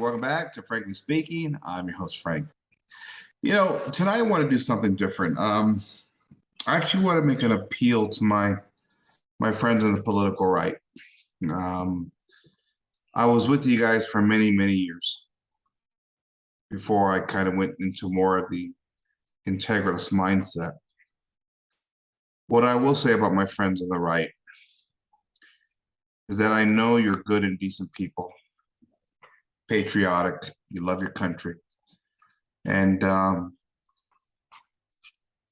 welcome back to Frankly Speaking. I'm your host, Frank. Tonight I want to do something different. I actually want to make an appeal to my friends in the political right. Um, I was with you guys for many, many years before I kind of went into more of the integralist mindset. What I will say about my friends on the right is that I know you're good and decent people, patriotic, you love your country. And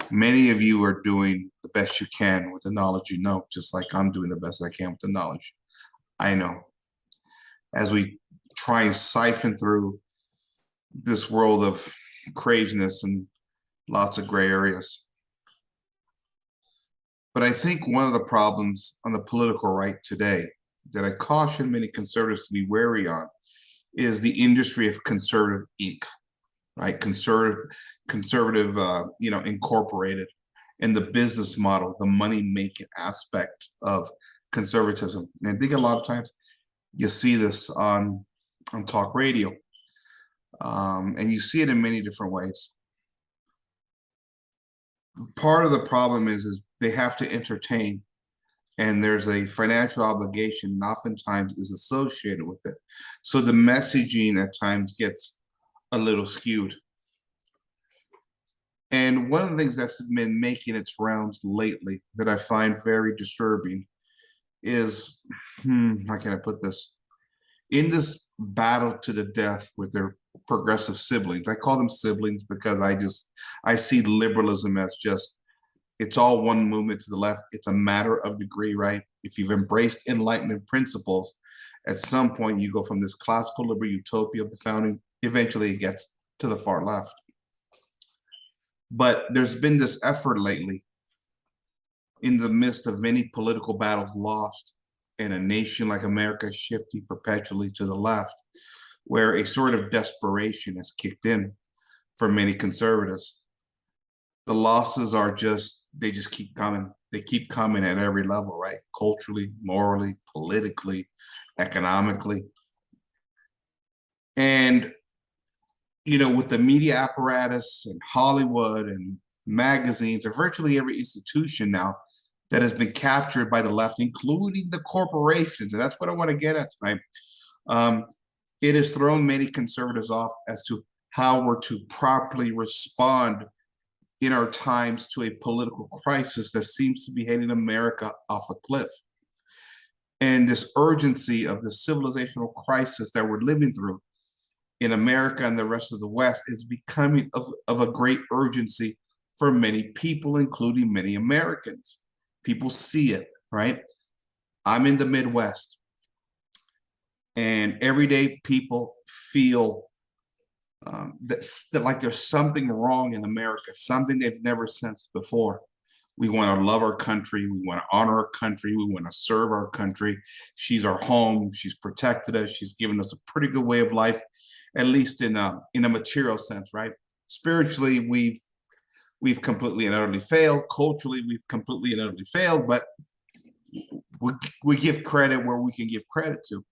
many of you are doing the best you can with the knowledge you know, just like I'm doing the best I can with the knowledge I know. As we try and siphon through this world of craziness and lots of gray areas. But I think one of the problems on the political right today that I caution many conservatives to be wary on is the industry of conservative ink, right? Conservative, incorporated, and the business model, the money-making aspect of conservatism. And I think a lot of times you see this on talk radio, and you see it in many different ways. Part of the problem is they have to entertain, and there's a financial obligation, and oftentimes is associated with it. So the messaging at times gets a little skewed. And one of the things that's been making its rounds lately that I find very disturbing is, how can I put this? In this battle to the death with their progressive siblings, I call them siblings because I see liberalism as just, it's all one movement to the left. It's a matter of degree, right? If you've embraced Enlightenment principles, at some point you go from this classical liberal utopia of the founding, eventually it gets to the far left. But there's been this effort lately in the midst of many political battles lost and a nation like America shifting perpetually to the left, where a sort of desperation has kicked in for many conservatives. The losses are they just keep coming. They keep coming at every level, right? Culturally, morally, politically, economically. And with the media apparatus and Hollywood and magazines and virtually every institution now that has been captured by the left, including the corporations, and that's what I want to get at tonight. It has thrown many conservatives off as to how we're to properly respond in our times to a political crisis that seems to be heading America off a cliff. And this urgency of the civilizational crisis that we're living through in America and the rest of the West is becoming of a great urgency for many people, including many Americans. People see it, right? I'm in the Midwest, and everyday people feel that like there's something wrong in America, something they've never sensed before. We want to love our country. We want to honor our country. We want to serve our country. She's our home. She's protected us. She's given us a pretty good way of life, at least in a material sense, right? Spiritually, we've completely and utterly failed. Culturally, we've completely and utterly failed, but we give credit where we can give credit to.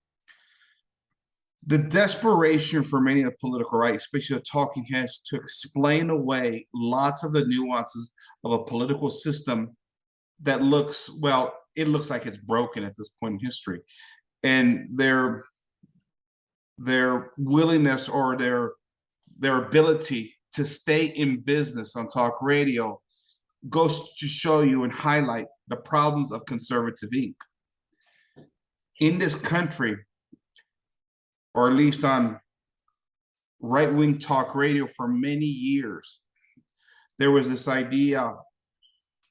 The desperation for many of the political right, especially the talking heads, to explain away lots of the nuances of a political system that looks like it's broken at this point in history. And their willingness or their ability to stay in business on talk radio goes to show you and highlight the problems of conservative ink. In this country, or at least on right-wing talk radio for many years, there was this idea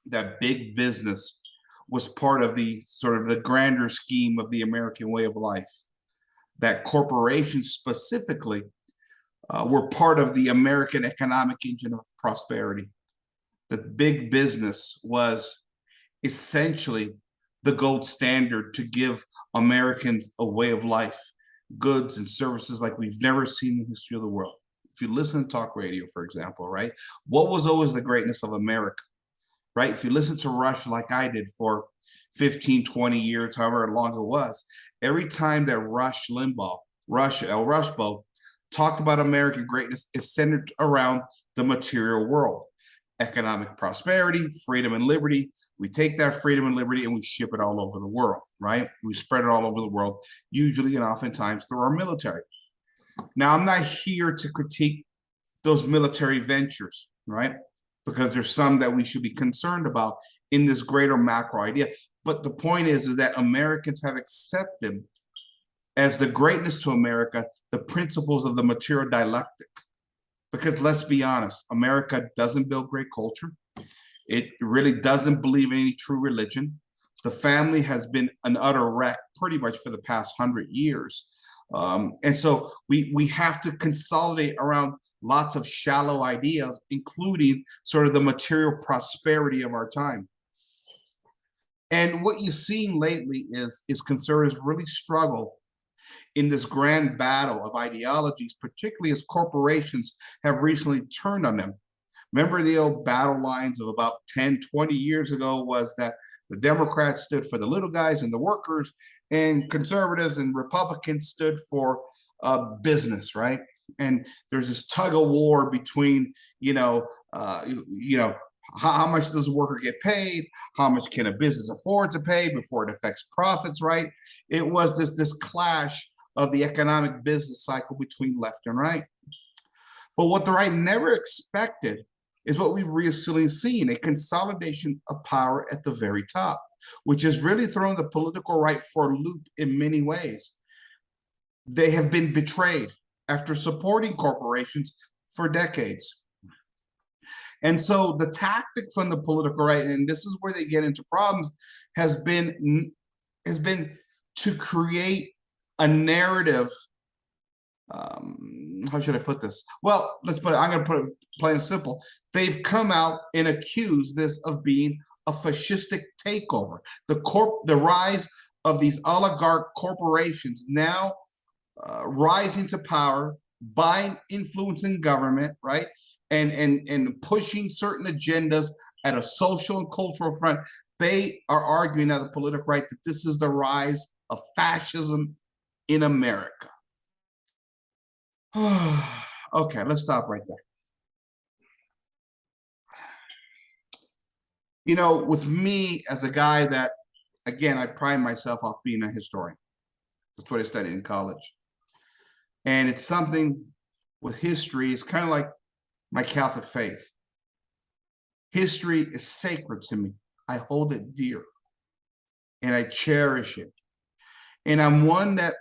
that big business was part of the sort of the grander scheme of the American way of life, that corporations specifically were part of the American economic engine of prosperity. That big business was essentially the gold standard to give Americans a way of life, goods and services like we've never seen in the history of the world. If you listen to talk radio, for example, right? What was always the greatness of America, right? If you listen to Rush like I did for 15, 20 years, however long it was, every time that Rush Limbaugh, Rush Bo, talked about American greatness is centered around the material world, economic prosperity, freedom and liberty. We take that freedom and liberty and we ship it all over the world, right? We spread it all over the world, usually and oftentimes through our military. Now, I'm not here to critique those military ventures, right? Because there's some that we should be concerned about in this greater macro idea. But the point is that Americans have accepted as the greatness to America the principles of the material dialectic. Because let's be honest, America doesn't build great culture. It really doesn't believe in any true religion. The family has been an utter wreck pretty much for the past 100 years. And so we have to consolidate around lots of shallow ideas, including sort of the material prosperity of our time. And what you've seen lately is conservatives really struggle in this grand battle of ideologies, particularly as corporations have recently turned on them. Remember the old battle lines of about 10, 20 years ago was that the Democrats stood for the little guys and the workers, and conservatives and Republicans stood for business, right? And there's this tug of war between, how much does a worker get paid? How much can a business afford to pay before it affects profits, right? It was this clash of the economic business cycle between left and right. But what the right never expected is what we've recently seen, a consolidation of power at the very top, which has really thrown the political right for a loop in many ways. They have been betrayed after supporting corporations for decades. And so the tactic from the political right, and this is where they get into problems, has been to create a narrative. How should I put this? Well, I'm going to put it plain and simple. They've come out and accused this of being a fascistic takeover. The rise of these oligarch corporations now rising to power, buying influence in government, right? And pushing certain agendas at a social and cultural front. They are arguing at the political right that this is the rise of fascism in America. Okay, let's stop right there. With me as a guy that, again, I pride myself off being a historian. That's what I studied in college. And it's something with history, it's kind of like my Catholic faith. History is sacred to me. I hold it dear and I cherish it. And I'm one that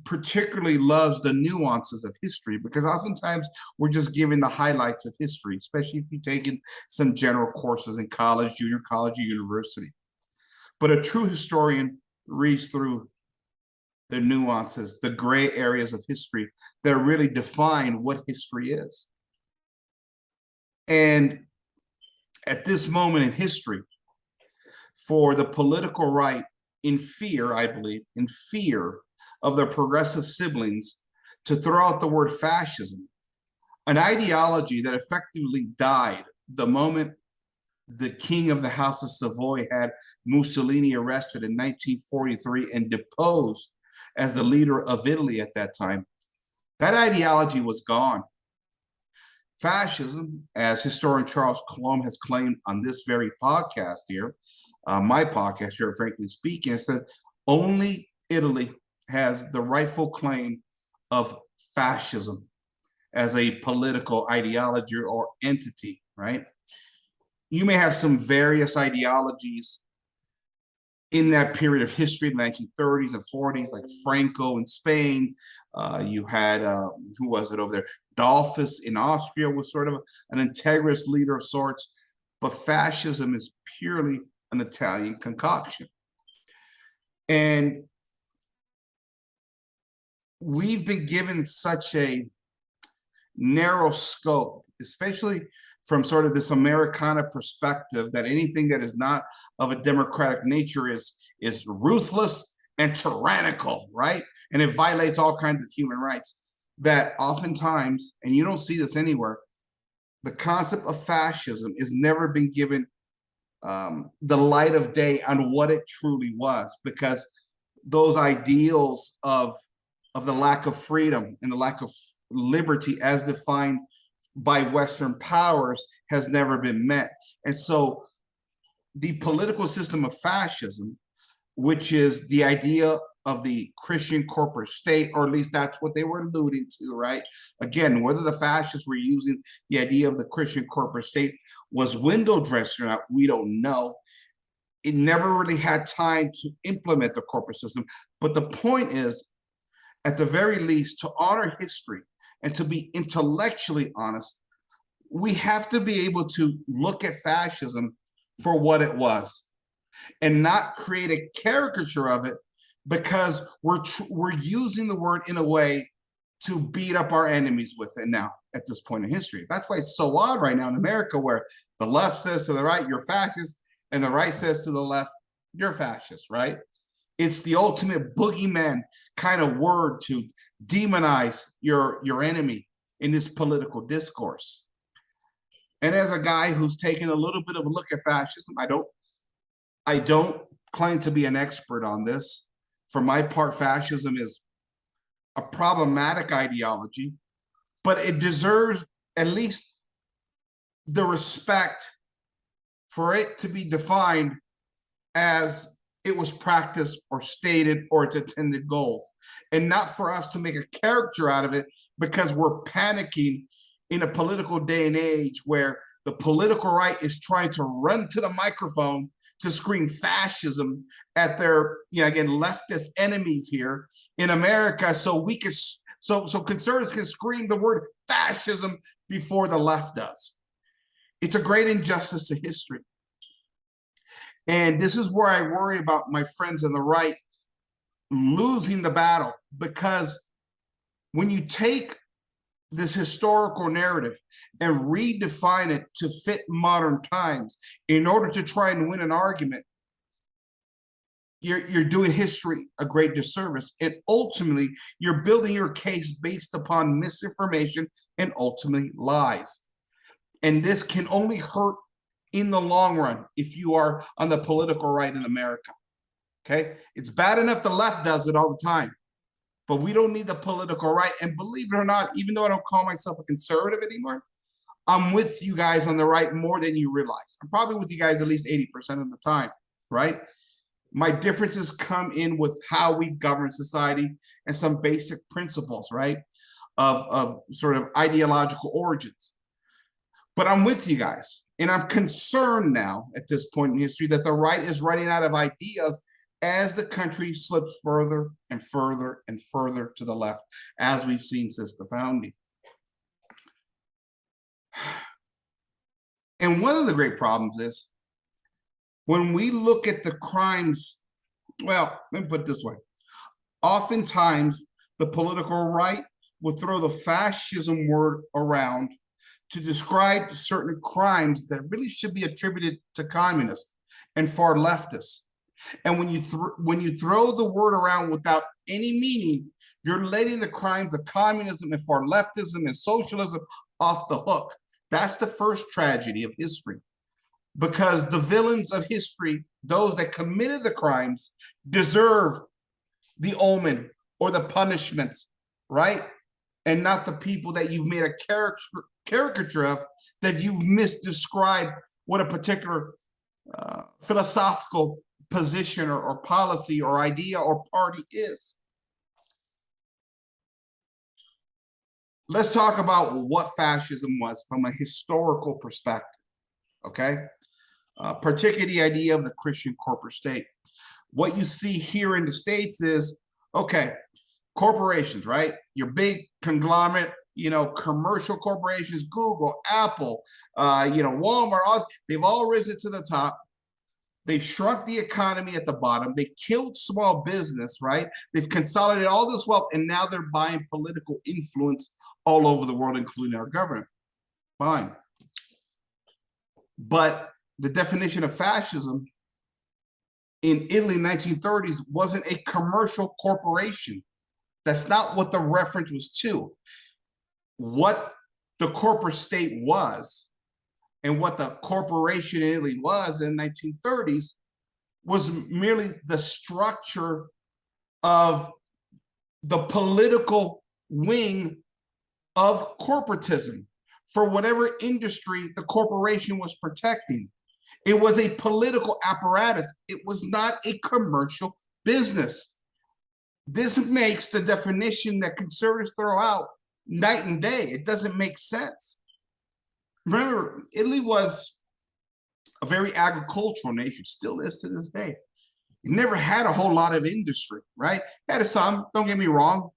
particularly loves the nuances of history, because oftentimes we're just given the highlights of history, especially if you've taken some general courses in college, junior college, or university. But a true historian reads through the nuances, the gray areas of history that really define what history is. And at this moment in history, for the political right, in fear, I believe, in fear of their progressive siblings, to throw out the word fascism, an ideology that effectively died the moment the king of the House of Savoy had Mussolini arrested in 1943 and deposed as the leader of Italy at that time. That ideology was gone. Fascism, as historian Charles Colomb has claimed on this very podcast here, my podcast here, Frankly Speaking, it says only Italy has the rightful claim of fascism as a political ideology or entity, right? You may have some various ideologies in that period of history, the 1930s and 40s, like Franco in Spain. You had, who was it over there? Dollfuss in Austria was sort of an integrist leader of sorts. But fascism is purely an Italian concoction. And we've been given such a narrow scope, especially from sort of this Americana perspective, that anything that is not of a democratic nature is ruthless and tyrannical, right? And it violates all kinds of human rights. That oftentimes, and you don't see this anywhere, the concept of fascism has never been given the light of day on what it truly was, because those ideals of the lack of freedom and the lack of liberty as defined by Western powers has never been met. And so the political system of fascism, which is the idea of the Christian corporate state, or at least that's what they were alluding to, right? Again, whether the fascists were using the idea of the Christian corporate state was window dressing or not, we don't know. It never really had time to implement the corporate system. But the point is, at the very least, to honor history and to be intellectually honest, we have to be able to look at fascism for what it was and not create a caricature of it, because we're using the word in a way to beat up our enemies with it now at this point in history. That's why it's so odd right now in America, where the left says to the right, you're fascist, and the right says to the left, you're fascist, right? It's the ultimate boogeyman kind of word to demonize your enemy in this political discourse. And as a guy who's taken a little bit of a look at fascism, I don't claim to be an expert on this. For my part, fascism is a problematic ideology, but it deserves at least the respect for it to be defined as it was practiced or stated or its intended goals, and not for us to make a caricature out of it because we're panicking in a political day and age where the political right is trying to run to the microphone to scream fascism at their, again, leftist enemies here in America, so we can, so conservatives can scream the word fascism before the left does. It's a great injustice to history. And this is where I worry about my friends on the right losing the battle, because when you take this historical narrative and redefine it to fit modern times in order to try and win an argument, you're doing history a great disservice. And ultimately, you're building your case based upon misinformation and ultimately lies. And this can only hurt in the long run if you are on the political right in America. Okay? It's bad enough the left does it all the time, but we don't need the political right. And believe it or not, even though I don't call myself a conservative anymore, I'm with you guys on the right more than you realize. I'm probably with you guys at least 80% of the time, right? My differences come in with how we govern society and some basic principles, right? Of sort of ideological origins. But I'm with you guys. And I'm concerned now at this point in history that the right is running out of ideas as the country slips further and further and further to the left, as we've seen since the founding. And one of the great problems is when we look at the crimes, well, let me put it this way. Oftentimes, the political right will throw the fascism word around to describe certain crimes that really should be attributed to communists and far leftists. And when you throw the word around without any meaning, you're letting the crimes of communism and far leftism and socialism off the hook. That's the first tragedy of history, because the villains of history, those that committed the crimes, deserve the omen or the punishments, right? And not the people that you've made a caricature of, that you've misdescribed what a particular philosophical position or policy or idea or party is. Let's talk about what fascism was from a historical perspective, okay? Particularly the idea of the Christian corporate state. What you see here in the States is, okay, corporations, right? Your big conglomerate, commercial corporations, Google, Apple, Walmart, they've all risen to the top. They've shrunk the economy at the bottom. They killed small business, right? They've consolidated all this wealth, and now they're buying political influence all over the world, including our government. Fine. But the definition of fascism in Italy in the 1930s wasn't a commercial corporation. That's not what the reference was to. What the corporate state was and what the corporation in Italy was in the 1930s was merely the structure of the political wing of corporatism for whatever industry the corporation was protecting. It was a political apparatus. It was not a commercial business. This makes the definition that conservatives throw out night and day. It doesn't make sense. Remember, Italy was a very agricultural nation, still is to this day. It never had a whole lot of industry, right? It had some, don't get me wrong.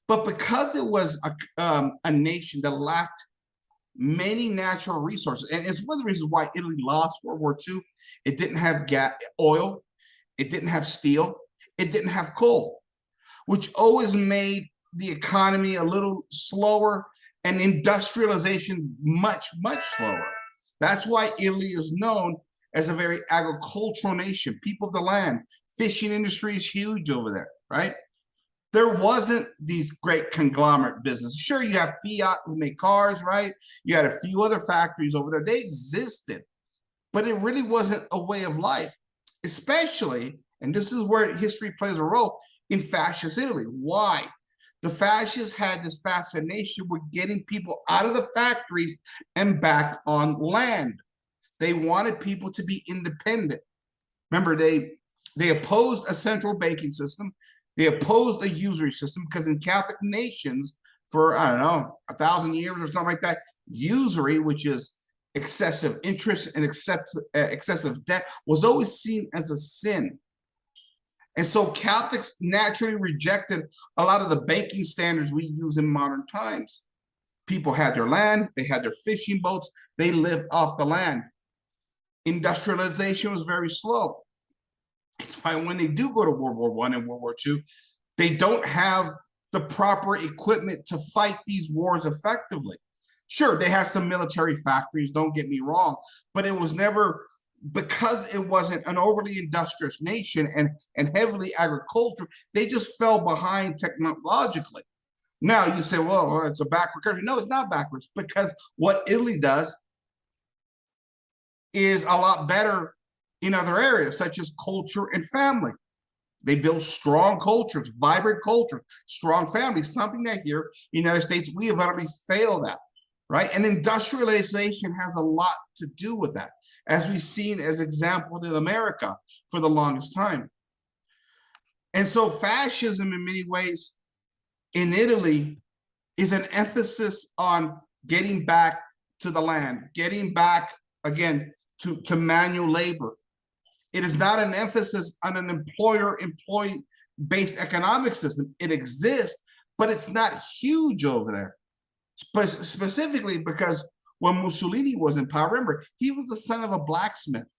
But because it was a nation that lacked many natural resources, and it's one of the reasons why Italy lost World War II. It didn't have oil, it didn't have steel, it didn't have coal, which always made the economy a little slower and industrialization much, much slower. That's why Italy is known as a very agricultural nation, people of the land. Fishing industry is huge over there, right? There wasn't these great conglomerate businesses. Sure, you have Fiat who make cars, right? You had a few other factories over there. They existed, but it really wasn't a way of life, especially, and this is where history plays a role, in fascist Italy. Why? The fascists had this fascination with getting people out of the factories and back on land. They wanted people to be independent. Remember, they opposed a central banking system. They opposed a usury system because in Catholic nations for, I don't know, 1,000 years or something like that, usury, which is excessive interest and excessive debt, was always seen as a sin. And so Catholics naturally rejected a lot of the banking standards we use in modern times. People had their land, they had their fishing boats, they lived off the land. Industrialization was very slow. It's why when they do go to World War I and World War II, they don't have the proper equipment to fight these wars effectively. Sure, they have some military factories, don't get me wrong, but it was never, because it wasn't an overly industrious nation and heavily agricultural, they just fell behind technologically. Now you say, well, it's a backward country. No, it's not backwards, because what Italy does is a lot better in other areas, such as culture and family. They build strong cultures, vibrant cultures, strong families, something that here in the United States, we have utterly failed at, right? And industrialization has a lot to do with that, as we've seen as example in America for the longest time. And so fascism in many ways in Italy is an emphasis on getting back to the land, getting back again to manual labor. It is not an emphasis on an employer-employee-based economic system. It exists, but it's not huge over there. Specifically because when Mussolini was in power, remember, he was the son of a blacksmith.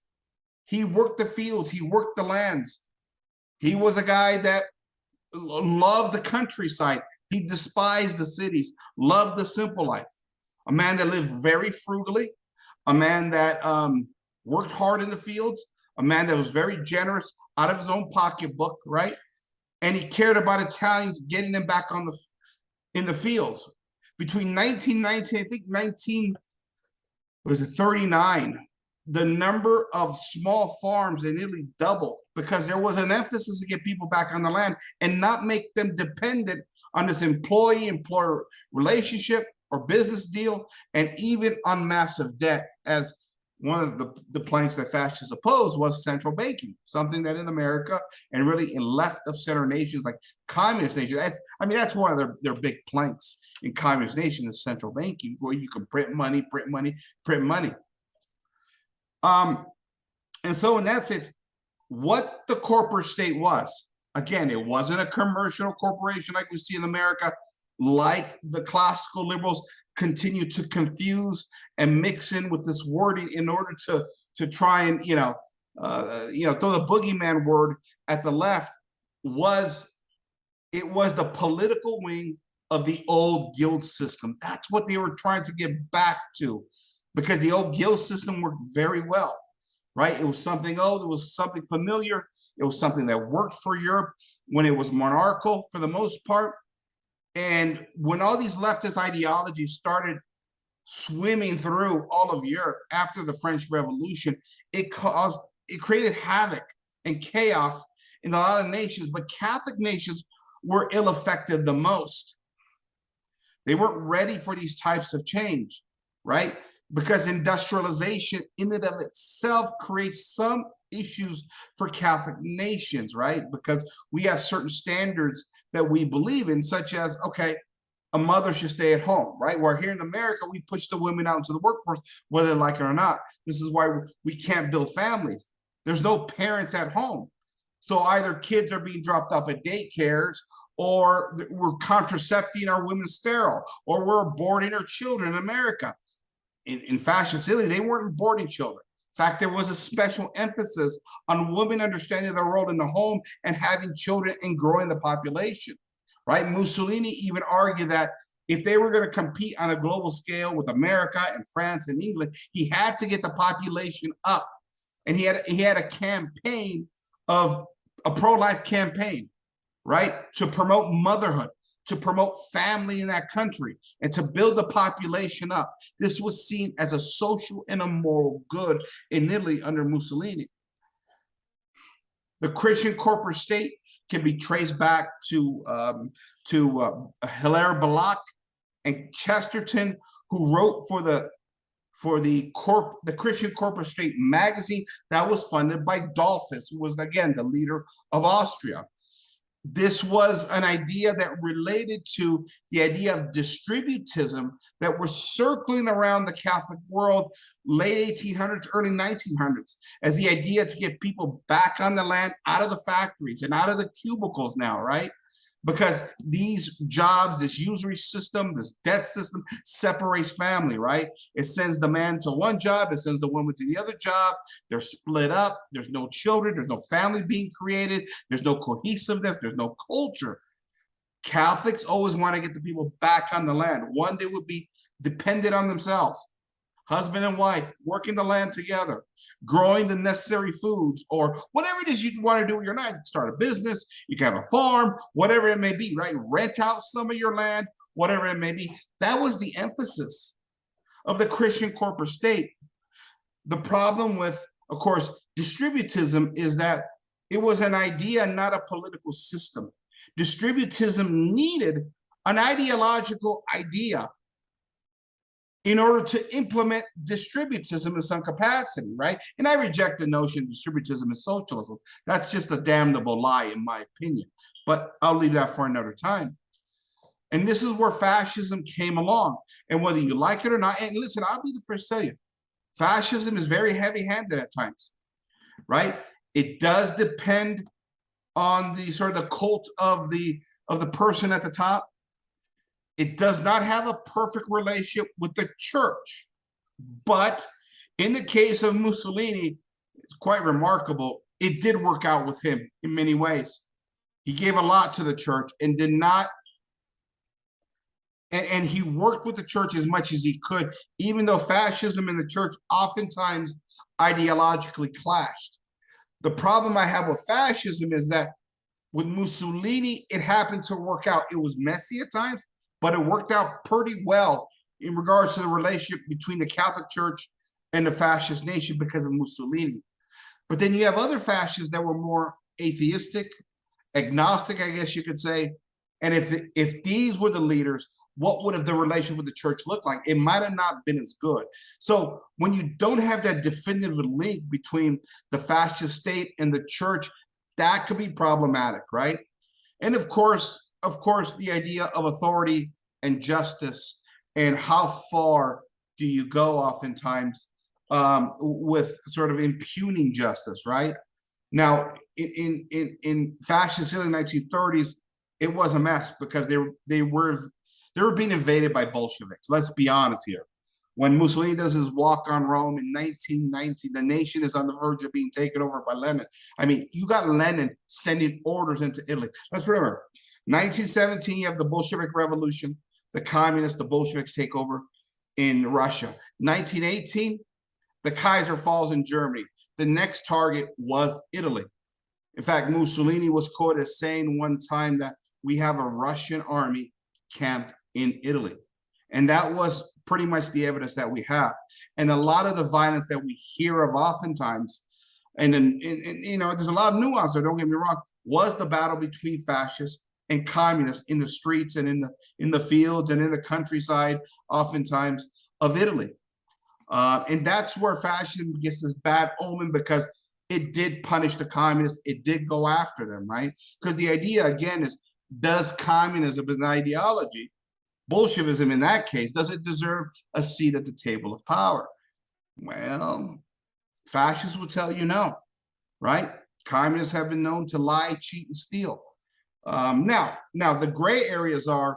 He worked the fields, he worked the lands. He was a guy that loved the countryside. He despised the cities, loved the simple life. A man that lived very frugally, a man that worked hard in the fields, a man that was very generous out of his own pocketbook, right? And he cared about Italians, getting them back in the fields. Between 1919, I think 1939, the number of small farms in Italy doubled because there was an emphasis to get people back on the land and not make them dependent on this employee-employer relationship or business deal, and even on massive debt, as one of the planks that fascists opposed was central banking, something that in America and really in left of center nations like communist nations, that's one of their big planks in communist nations is central banking, where you can print money, print money, print money. And so in that sense, what the corporate state was, again, it wasn't a commercial corporation like we see in America, like the classical liberals continue to confuse and mix in with this wording in order to try and throw the boogeyman word at the left. It was the political wing of the old guild system. That's what they were trying to get back to, because the old guild system worked very well, right? It was something old, it was something familiar, it was something that worked for Europe when it was monarchical for the most part. And when all these leftist ideologies started swimming through all of Europe after the French Revolution, it created havoc and chaos in a lot of nations, but Catholic nations were ill affected the most. They weren't ready for these types of change, right? Because industrialization in and of itself creates some issues for Catholic nations, right? Because we have certain standards that we believe in, such as, okay, a mother should stay at home, right? Where here in America, we push the women out into the workforce, whether they like it or not. This is why we can't build families. There's no parents at home. So either kids are being dropped off at daycares, or we're contracepting our women sterile, or we're aborting our children in America. In fascist Italy, they weren't aborting children. In fact, there was a special emphasis on women understanding their role in the home and having children and growing the population, right? Mussolini even argued that if they were going to compete on a global scale with America and France and England, he had to get the population up. And he had a campaign of a pro-life campaign, right? To promote motherhood, to promote family in that country, and to build the population up. This was seen as a social and a moral good in Italy under Mussolini. The Christian corporate state can be traced back to Hilaire Belloc and Chesterton, who wrote for the Christian corporate state magazine that was funded by Dollfuss, who was, again, the leader of Austria. This was an idea that related to the idea of distributism that was circling around the Catholic world late 1800s, early 1900s, as the idea to get people back on the land, out of the factories and out of the cubicles now, right? Because these jobs, this usury system, this debt system separates family, right? It sends the man to one job, it sends the woman to the other job. They're split up. There's no children. There's no family being created. There's no cohesiveness. There's no culture. Catholics always want to get the people back on the land. One, they would be dependent on themselves. Husband and wife working the land together, growing the necessary foods, or whatever it is you want to do with your land. You can start a business, you can have a farm, whatever it may be, right? Rent out some of your land, whatever it may be. That was the emphasis of the Christian corporate state. The problem with, of course, distributism is that it was an idea, not a political system. Distributism needed an ideological idea in order to implement distributism in some capacity, right? And I reject the notion distributism is socialism. That's just a damnable lie, in my opinion. But I'll leave that for another time. And this is where fascism came along. And whether you like it or not, and listen, I'll be the first to tell you, fascism is very heavy-handed at times, right? It does depend on the sort of the cult of the person at the top. It does not have a perfect relationship with the church. But in the case of Mussolini, it's quite remarkable. It did work out with him in many ways. He gave a lot to the church and did not, and he worked with the church as much as he could, even though fascism and the church oftentimes ideologically clashed. The problem I have with fascism is that with Mussolini, it happened to work out. It was messy at times, but it worked out pretty well in regards to the relationship between the Catholic Church and the fascist nation because of Mussolini. But then you have other fascists that were more atheistic, agnostic, I guess you could say. And if these were the leaders, what would have the relation with the church looked like? It might have not been as good. So when you don't have that definitive link between the fascist state and the church, that could be problematic, right? And of course, the idea of authority and justice and how far do you go oftentimes with sort of impugning justice, right? Now, in fascist Italy in the 1930s, it was a mess because they were being invaded by Bolsheviks. Let's be honest here. When Mussolini does his walk on Rome in 1990, the nation is on the verge of being taken over by Lenin. I mean, you got Lenin sending orders into Italy. Let's remember, 1917, you have the Bolshevik Revolution. The communists, the Bolsheviks take over in Russia. 1918, the Kaiser falls in Germany. The next target was Italy. In fact, Mussolini was quoted as saying one time that we have a Russian army camped in Italy. And that was pretty much the evidence that we have. And a lot of the violence that we hear of oftentimes, and you know, there's a lot of nuance there, don't get me wrong, was the battle between fascists and communists in the streets and in the fields and in the countryside, oftentimes, of Italy. And that's where fascism gets this bad omen, because it did punish the communists. It did go after them, right? Because the idea, again, is, does communism as an ideology, Bolshevism in that case, does it deserve a seat at the table of power? Well, fascists will tell you no, right? Communists have been known to lie, cheat, and steal. Now, the gray areas are,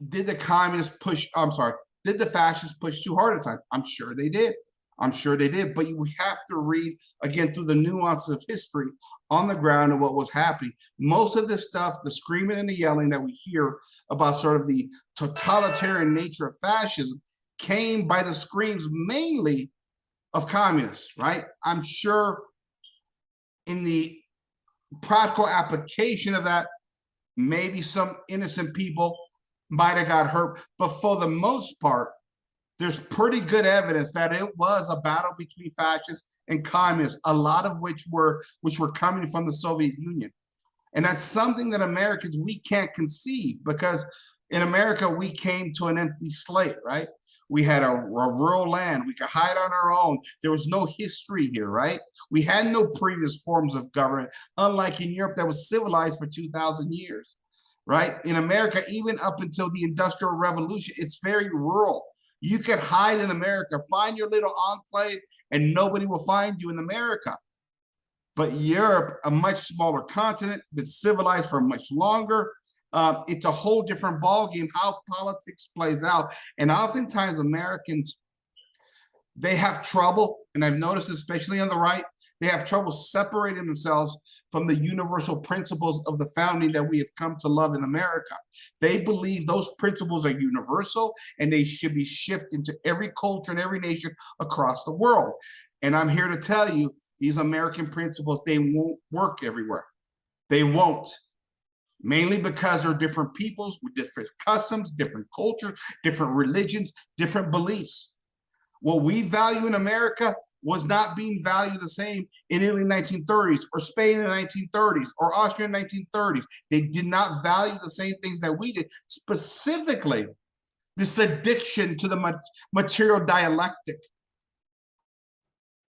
did the communists push, I'm sorry, did the fascists push too hard at times? I'm sure they did. I'm sure they did. But we have to read, again, through the nuances of history on the ground of what was happening. Most of this stuff, the screaming and the yelling that we hear about sort of the totalitarian nature of fascism, came by the screams mainly of communists, right? I'm sure in the practical application of that, maybe some innocent people might have got hurt, but for the most part, there's pretty good evidence that it was a battle between fascists and communists, a lot of which were coming from the Soviet Union. And that's something that Americans, we can't conceive, because in America, we came to an empty slate, right? We had a rural land. We could hide on our own. There was no history here, right? We had no previous forms of government, unlike in Europe that was civilized for 2,000 years, right? In America, even up until the Industrial Revolution, it's very rural. You could hide in America, find your little enclave, and nobody will find you in America. But Europe, a much smaller continent, been civilized for much longer. It's a whole different ballgame how politics plays out. And oftentimes Americans, they have trouble, and I've noticed especially on the right, they have trouble separating themselves from the universal principles of the founding that we have come to love in America. They believe those principles are universal and they should be shifted into every culture and every nation across the world. And I'm here to tell you, these American principles, they won't work everywhere. They won't. Mainly because they're different peoples with different customs, different cultures, different religions, different beliefs. What we value in America was not being valued the same in Italy in the 1930s, or Spain in the 1930s, or Austria in the 1930s. They did not value the same things that we did. Specifically, this addiction to the material dialectic.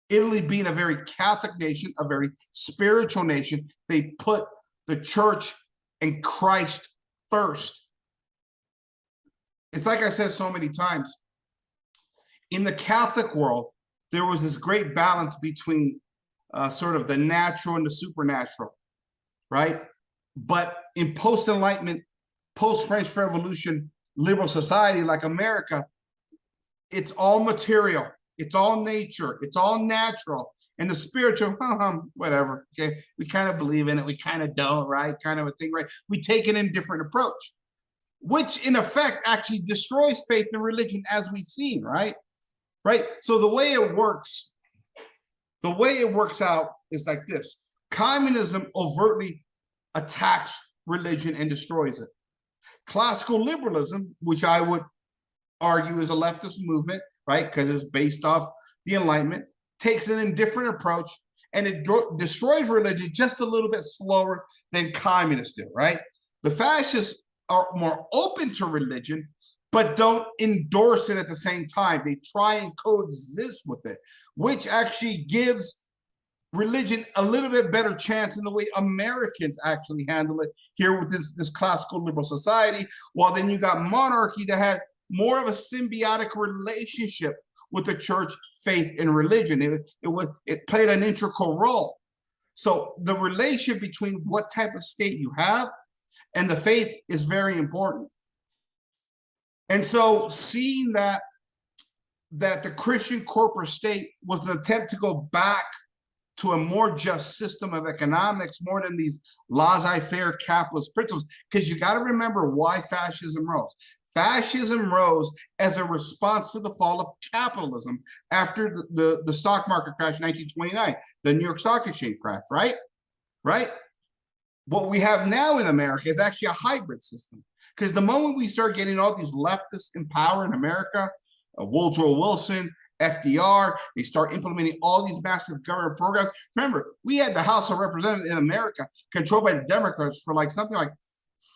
Italy being a very Catholic nation, a very spiritual nation, they put the church and Christ first. It's like I've said so many times, in the Catholic world, there was this great balance between sort of the natural and the supernatural, right? But in post-Enlightenment, post-French Revolution, liberal society like America, it's all material, it's all nature, it's all natural. And the spiritual, whatever, okay? We kind of believe in it, we kind of don't, right? Kind of a thing, right? We take an indifferent approach, which in effect actually destroys faith in religion, as we've seen, right? Right? So the way it works out is like this. Communism overtly attacks religion and destroys it. Classical liberalism, which I would argue is a leftist movement, right? Because it's based off the Enlightenment, takes an indifferent approach, and it destroys religion just a little bit slower than communists do, right? The fascists are more open to religion, but don't endorse it at the same time. They try and coexist with it, which actually gives religion a little bit better chance in the way Americans actually handle it here with this classical liberal society, while then you got monarchy that had more of a symbiotic relationship with the church, faith, and religion. It played an integral role. So the relationship between what type of state you have and the faith is very important. And so seeing that the Christian corporate state was an attempt to go back to a more just system of economics, more than these laissez-faire capitalist principles, because you got to remember why fascism rose. Fascism rose as a response to the fall of capitalism after the stock market crash in 1929, the New York Stock Exchange crash, right? Right? What we have now in America is actually a hybrid system, because the moment we start getting all these leftists in power in America, Woodrow Wilson, FDR. They start implementing all these massive government programs. Remember, we had the House of Representatives in America controlled by the Democrats for like something like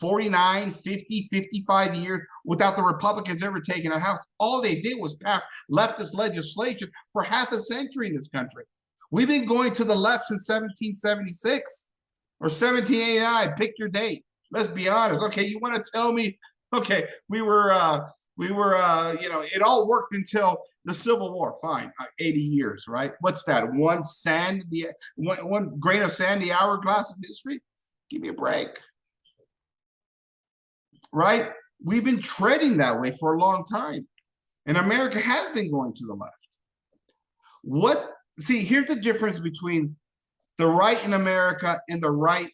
49, 50, 55 years without the Republicans ever taking a house. All they did was pass leftist legislation for half a century in this country. We've been going to the left since 1776 or 1789. Pick your date. Let's be honest. Okay, you want to tell me, okay, we were, it all worked until the Civil War. Fine, 80 years, right? What's that? One grain of sand, the hourglass of history? Give me a break. Right? We've been treading that way for a long time. And America has been going to the left. See, here's the difference between the right in America and the right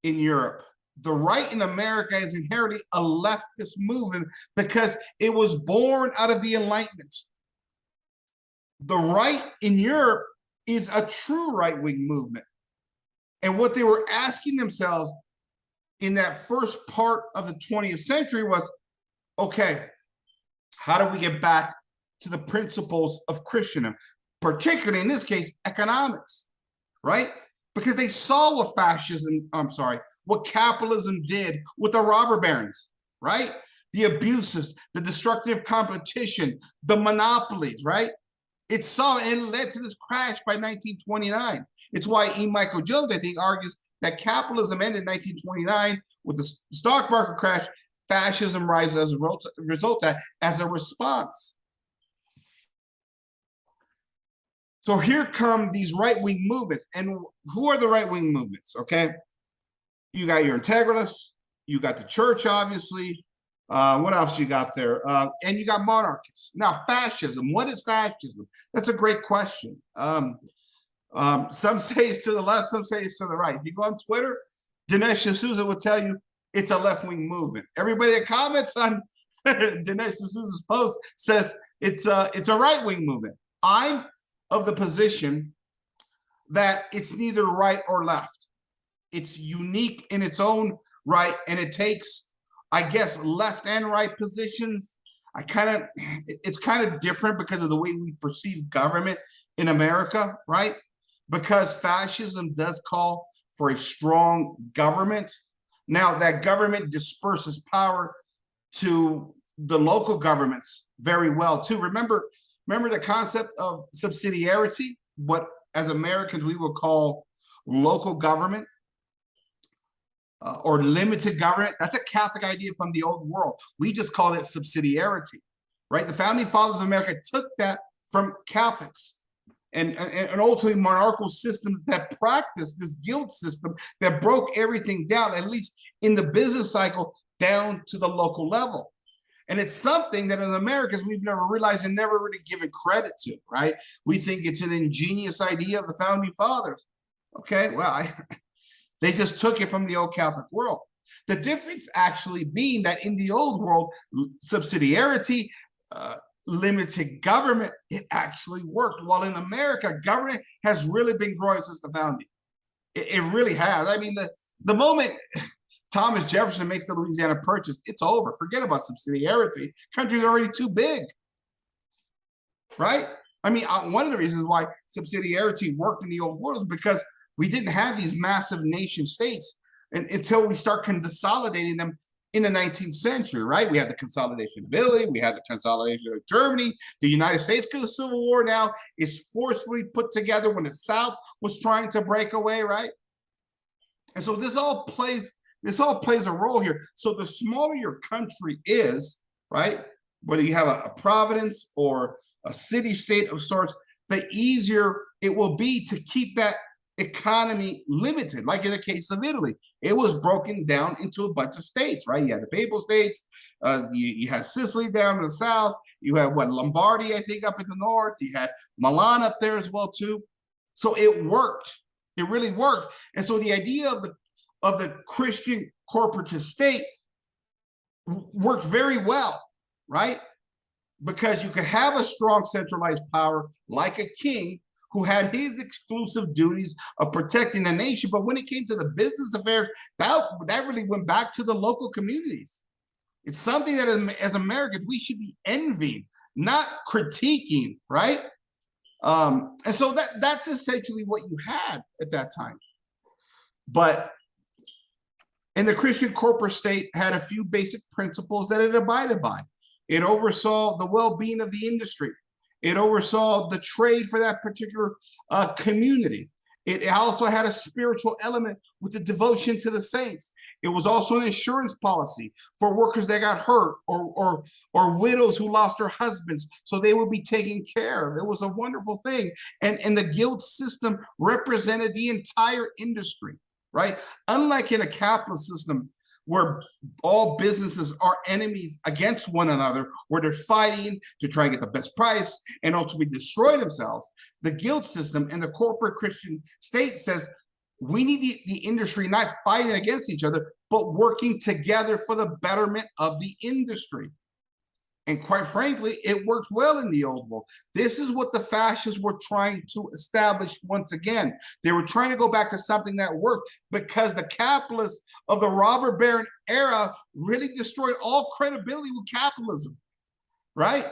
in Europe. The right in America is inherently a leftist movement because it was born out of the Enlightenment. The right in Europe is a true right-wing movement. And what they were asking themselves in that first part of the 20th century was, okay, how do we get back to the principles of Christendom, particularly in this case, economics, right? Because they saw what capitalism did with the robber barons, right? The abuses, the destructive competition, the monopolies, right? It saw and it led to this crash by 1929. It's why E. Michael Jones, I think, argues that capitalism ended in 1929 with the stock market crash. Fascism rises as a result as a response. So here come these right-wing movements. And who are the right-wing movements, okay? You got your integralists, you got the church, obviously. What else you got there? And you got monarchists. Now, fascism, what is fascism? That's a great question. Some say it's to the left, some say it's to the right. If you go on Twitter, Dinesh D'Souza will tell you it's a left-wing movement. Everybody that comments on Dinesh D'Souza's post says it's a right-wing movement. I'm of the position that it's neither right or left. It's unique in its own right, and it takes, I guess, left and right positions. It's kind of different because of the way we perceive government in America, right? Because fascism does call for a strong government. Now, that government disperses power to the local governments very well, too. Remember the concept of subsidiarity, what as Americans we would call local government or limited government. That's a Catholic idea from the old world. We just call it subsidiarity, right? The founding fathers of America took that from Catholics and ultimately monarchical systems that practiced this guild system that broke everything down, at least in the business cycle, down to the local level. And it's something that as Americans, we've never realized and never really given credit to, right? We think it's an ingenious idea of the founding fathers. Okay, well, they just took it from the old Catholic world. The difference actually being that in the old world, subsidiarity, limited government, it actually worked. While in America, government has really been growing since the founding. It really has. I mean, the moment Thomas Jefferson makes the Louisiana Purchase, it's over. Forget about subsidiarity. Country's already too big, right? I mean, one of the reasons why subsidiarity worked in the old world is because we didn't have these massive nation states until we start consolidating them in the 19th century, right? We had the consolidation of Italy, we had the consolidation of Germany, the United States, because the Civil War now is forcefully put together when the South was trying to break away, right? And so this all plays a role here. So the smaller your country is, right, whether you have a province or a city-state of sorts, the easier it will be to keep that economy limited. Like in the case of Italy, it was broken down into a bunch of states, right? You had the Papal States, you had Sicily down in the south, you had Lombardy, I think, up in the north, you had Milan up there as well too. So it worked. It really worked. And so the idea of the Christian corporatist state worked very well, right? Because you could have a strong centralized power like a king who had his exclusive duties of protecting the nation. But when it came to the business affairs, that really went back to the local communities. It's something that as Americans, we should be envying not critiquing, right? And so that's essentially what you had at that time. But and the Christian corporate state had a few basic principles that it abided by. It oversaw the well-being of the industry. It oversaw the trade for that particular community. It also had a spiritual element with the devotion to the saints. It was also an insurance policy for workers that got hurt or widows who lost their husbands, so they would be taken care of. It was a wonderful thing. And the guild system represented the entire industry, right? Unlike in a capitalist system where all businesses are enemies against one another, where they're fighting to try and get the best price and ultimately destroy themselves, the guild system and the corporate Christian state says we need the industry not fighting against each other, but working together for the betterment of the industry. And quite frankly, it worked well in the old world. This is what the fascists were trying to establish once again. They were trying to go back to something that worked, because the capitalists of the robber baron era really destroyed all credibility with capitalism, right?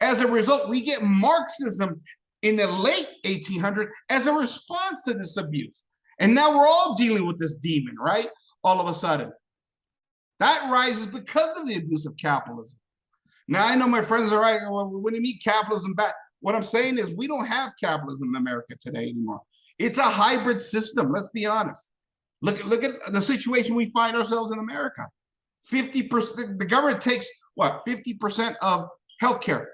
As a result, we get Marxism in the late 1800s as a response to this abuse. And now we're all dealing with this demon, right? All of a sudden. That rises because of the abuse of capitalism. Now, I know my friends are right. Well, when you mean capitalism back, what I'm saying is we don't have capitalism in America today anymore. It's a hybrid system. Let's be honest. Look at the situation we find ourselves in America. 50%, the government takes what, 50% of healthcare.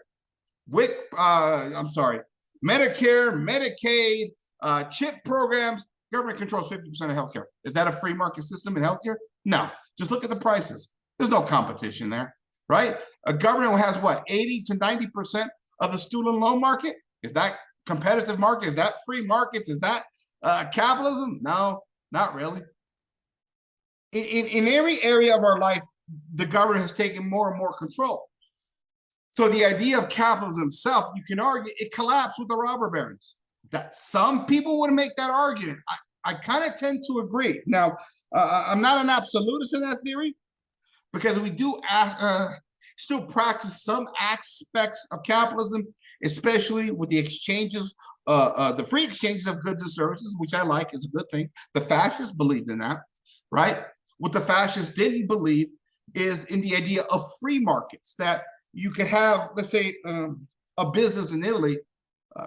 Medicare, Medicaid, CHIP programs. Government controls 50% of healthcare. Is that a free market system in healthcare? No. Just look at the prices. There's no competition there. Right? A government has what, 80 to 90% of the student loan market? Is that competitive market? Is that free markets? Is that capitalism? No, not really. In every area of our life, the government has taken more and more control. So the idea of capitalism itself, you can argue, it collapsed with the robber barons. That some people would make that argument. I kind of tend to agree. Now, I'm not an absolutist in that theory, because we do still practice some aspects of capitalism, especially with the exchanges, the free exchanges of goods and services, which I like, is a good thing. The fascists believed in that, right? What the fascists didn't believe is in the idea of free markets, that you could have, let's say, a business in Italy,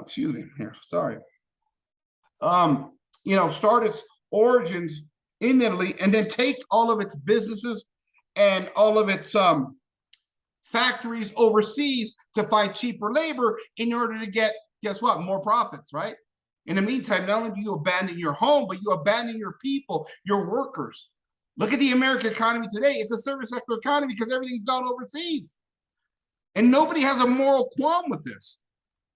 excuse me, here, sorry, start its origins in Italy and then take all of its businesses and all of its factories overseas to find cheaper labor in order to get, guess what, more profits, right? In the meantime, not only do you abandon your home, but you abandon your people, your workers. Look at the American economy today. It's a service sector economy because everything's gone overseas. And nobody has a moral qualm with this.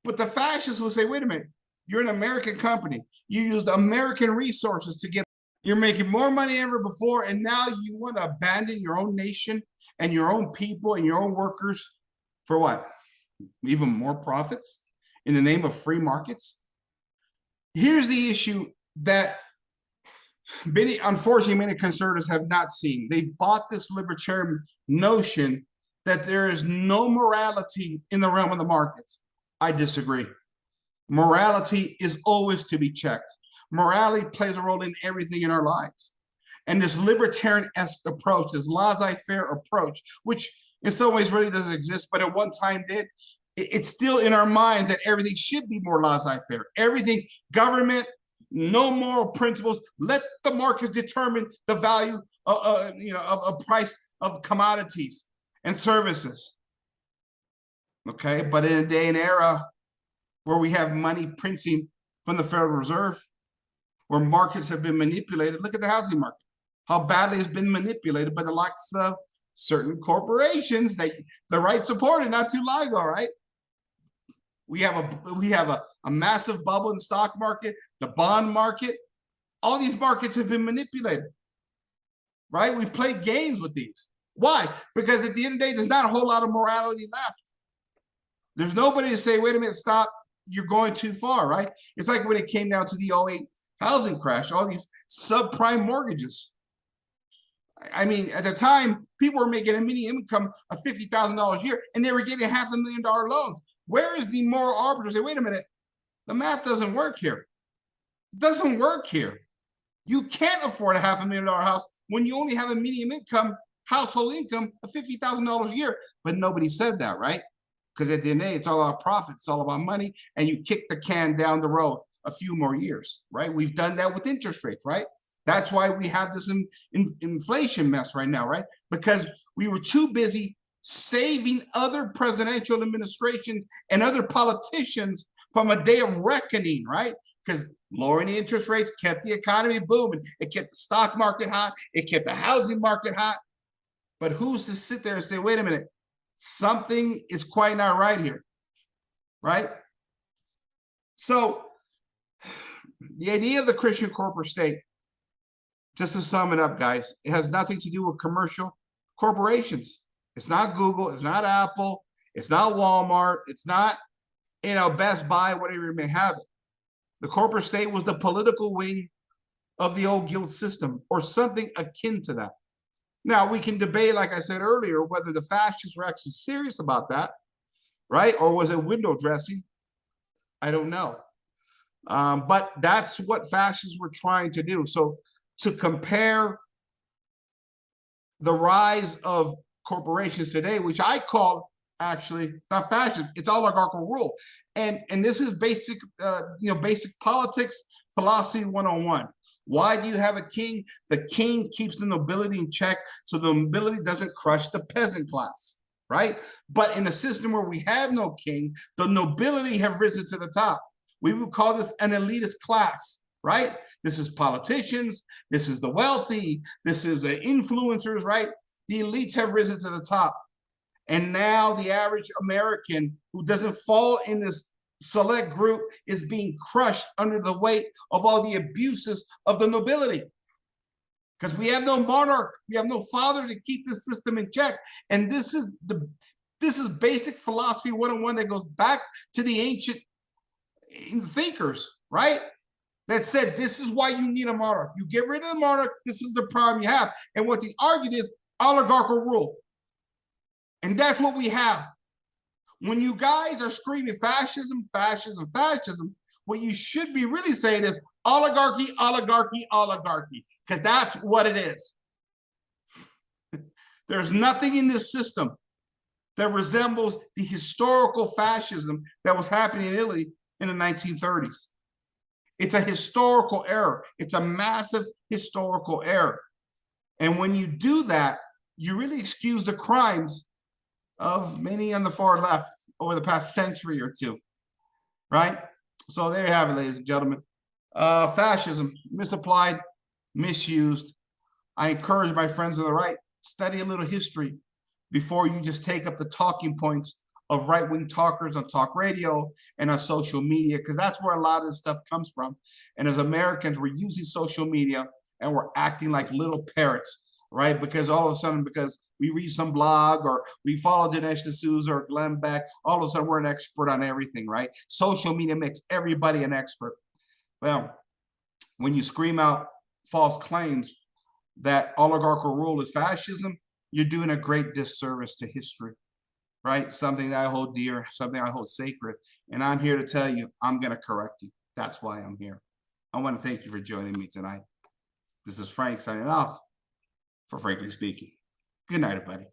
But the fascists will say, wait a minute, you're an American company. You used American resources to get. You're making more money than ever before, and now you want to abandon your own nation and your own people and your own workers for what? Even more profits in the name of free markets? Here's the issue that unfortunately many conservatives have not seen. They've bought this libertarian notion that there is no morality in the realm of the markets. I disagree. Morality is always to be checked. Morality plays a role in everything in our lives. And this libertarian-esque approach, this laissez-faire approach, which in some ways really doesn't exist, but at one time did, it's still in our minds that everything should be more laissez-faire. Everything, government, no moral principles, let the markets determine the value of price of commodities and services. Okay, but in a day and era where we have money printing from the Federal Reserve, where markets have been manipulated. Look at the housing market, how badly it's been manipulated by the likes of certain corporations that the right supported not too long ago, right? We have a massive bubble in the stock market, the bond market. All these markets have been manipulated, right? We've played games with these. Why? Because at the end of the day, there's not a whole lot of morality left. There's nobody to say, wait a minute, stop, you're going too far, right? It's like when it came down to the 08 housing crash, all these subprime mortgages. I mean, at the time, people were making a minimum income of $50,000 a year, and they were getting $500,000 loans. Where is the moral arbiter? Say, wait a minute, the math doesn't work here. It doesn't work here. You can't afford a $500,000 house when you only have a medium income, household income of $50,000 a year. But nobody said that, right? Because at the end of the day, it's all about profit, it's all about money, and you kick the can down the road a few more years, right? We've done that with interest rates, right? That's why we have this inflation mess right now, right? Because we were too busy saving other presidential administrations and other politicians from a day of reckoning, right? Because lowering the interest rates kept the economy booming. It kept the stock market hot. It kept the housing market hot. But who's to sit there and say, wait a minute, something is quite not right here, right? So the idea of the Christian corporate state, just to sum it up, guys, it has nothing to do with commercial corporations. It's not Google, it's not Apple, it's not Walmart, it's not, Best Buy, whatever you may have it. The corporate state was the political wing of the old guild system, or something akin to that. Now, we can debate, like I said earlier, whether the fascists were actually serious about that, right? Or was it window dressing? I don't know. But that's what fascists were trying to do. So to compare the rise of corporations today, which I call, actually, it's not fascism, it's oligarchical rule. And this is basic, basic politics, philosophy 101. Why do you have a king? The king keeps the nobility in check so the nobility doesn't crush the peasant class, right? But in a system where we have no king, the nobility have risen to the top. We would call this an elitist class, right? This is politicians, this is the wealthy, this is the influencers, right? The elites have risen to the top. And now the average American who doesn't fall in this select group is being crushed under the weight of all the abuses of the nobility. Because we have no monarch, we have no father to keep this system in check. And this is basic philosophy 101 that goes back to the ancient thinkers, right? That said, this is why you need a monarch. You get rid of the monarch, this is the problem you have. And what they argued is oligarchical rule. And that's what we have. When you guys are screaming fascism, fascism, fascism, what you should be really saying is oligarchy, oligarchy, oligarchy, because that's what it is. There's nothing in this system that resembles the historical fascism that was happening in Italy in the 1930s. It's a historical error. It's a massive historical error. And when you do that, you really excuse the crimes of many on the far left over the past century or two, right? So there you have it, ladies and gentlemen. Fascism, misapplied, misused. I encourage my friends on the right, study a little history before you just take up the talking points of right-wing talkers on talk radio and on social media, because that's where a lot of this stuff comes from. And as Americans, we're using social media and we're acting like little parrots, right? Because all of a sudden, because we read some blog or we follow Dinesh D'Souza or Glenn Beck, all of a sudden we're an expert on everything, right? Social media makes everybody an expert. Well, when you scream out false claims that oligarchical rule is fascism, you're doing a great disservice to history, right? Something that I hold dear, something I hold sacred. And I'm here to tell you, I'm going to correct you. That's why I'm here. I want to thank you for joining me tonight. This is Frank signing off for Frankly Speaking. Good night, everybody.